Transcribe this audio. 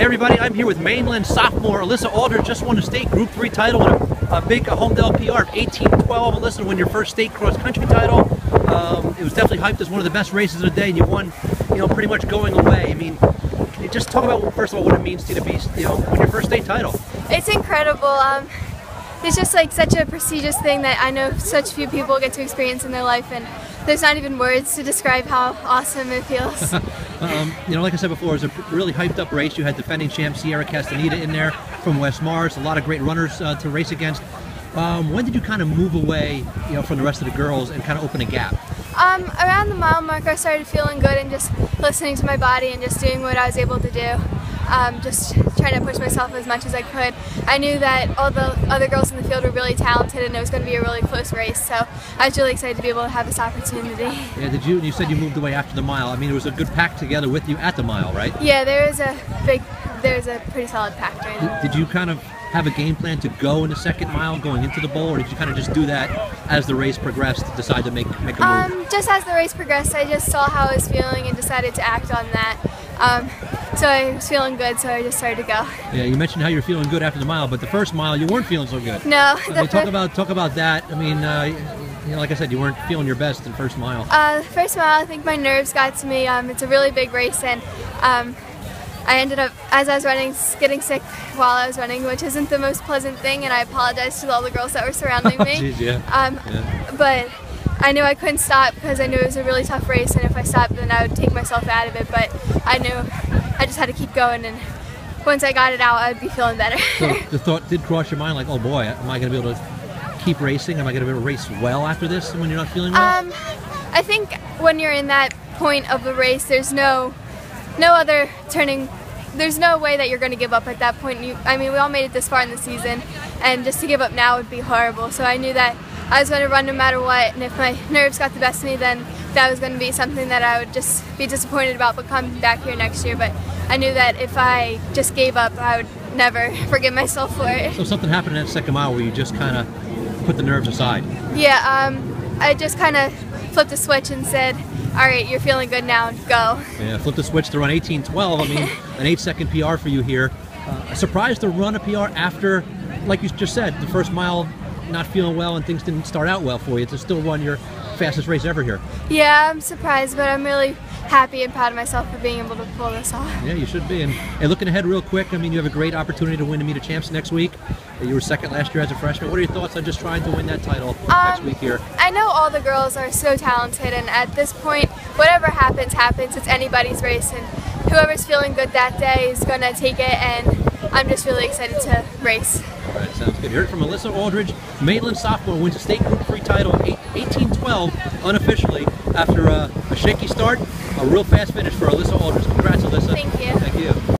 Hey everybody, I'm here with Mainland sophomore Alyssa Aldridge. Just won a state Group 3 title and a big home-dale PR of 18-12. Alyssa, win your first state cross-country title. It was definitely hyped as one of the best races of the day, and you won, pretty much going away. I mean, just talk about, first of all, what it means to you to be, win your first state title. It's incredible. It's just like such a prestigious thing that I know such few people get to experience in their life, and there's not even words to describe how awesome it feels. Like I said before, it was a really hyped up race. You had defending champ Sierra Castaneda in there from West Mars, a lot of great runners to race against. When did you kind of move away, from the rest of the girls and kind of open a gap? Around the mile mark, I started feeling good and just listening to my body and just doing what I was able to do. Just trying to push myself as much as I could. I knew that all the other girls in the field were really talented and it was going to be a really close race, so I was really excited to be able to have this opportunity. Yeah, you said you moved away after the mile. I mean, it was a good pack together with you at the mile, right? Yeah, there's a pretty solid pack right now. Did you kind of have a game plan to go in the second mile going into the bowl, or did you kind of just do that as the race progressed to decide to make a move? Just as the race progressed, I just saw how I was feeling and decided to act on that. So I was feeling good, so I just started to go. Yeah, you mentioned how you're feeling good after the mile, but the first mile you weren't feeling so good. No. I mean, talk about that. I mean, like I said, you weren't feeling your best in the first mile. The first mile, I think my nerves got to me. It's a really big race, and I ended up, as I was running, getting sick while I was running, which isn't the most pleasant thing, and I apologize to all the girls that were surrounding me. Jeez, yeah. But I knew I couldn't stop because I knew it was a really tough race, and if I stopped, then I would take myself out of it. But I knew I just had to keep going, and once I got it out, I'd be feeling better. So the thought did cross your mind, like, oh boy, am I going to be able to keep racing? Am I going to be able to race well after this when you're not feeling well? I think when you're in that point of the race, there's no other turning. There's no way that you're going to give up at that point. I mean, we all made it this far in the season, and just to give up now would be horrible. So I knew that I was going to run no matter what, and if my nerves got the best of me, then that was going to be something that I would just be disappointed about, but come back here next year. But I knew that if I just gave up, I would never forgive myself for it. So something happened in that second mile where you just kind of put the nerves aside? Yeah, I just kind of flipped a switch and said, all right, you're feeling good now, go. Yeah, flip the switch to run 18-12. I mean, an 8-second PR for you here. Surprised to run a PR after, like you just said, the first mile not feeling well and things didn't start out well for you, to still run your fastest race ever here. Yeah, I'm surprised, but I'm really happy and proud of myself for being able to pull this off. Yeah, you should be. And looking ahead real quick, I mean, you have a great opportunity to win the Meet of Champs next week. You were second last year as a freshman. What are your thoughts on just trying to win that title next week here? I know all the girls are so talented, and at this point, whatever happens, happens. It's anybody's race, and whoever's feeling good that day is going to take it, and I'm just really excited to race. All right, sounds good. You heard it from Alyssa Aldridge. Mainland sophomore wins a state Group 3 title 18-12 unofficially after a shaky start. A real fast finish for Alyssa Aldridge. Congrats, Alyssa. Thank you. Thank you.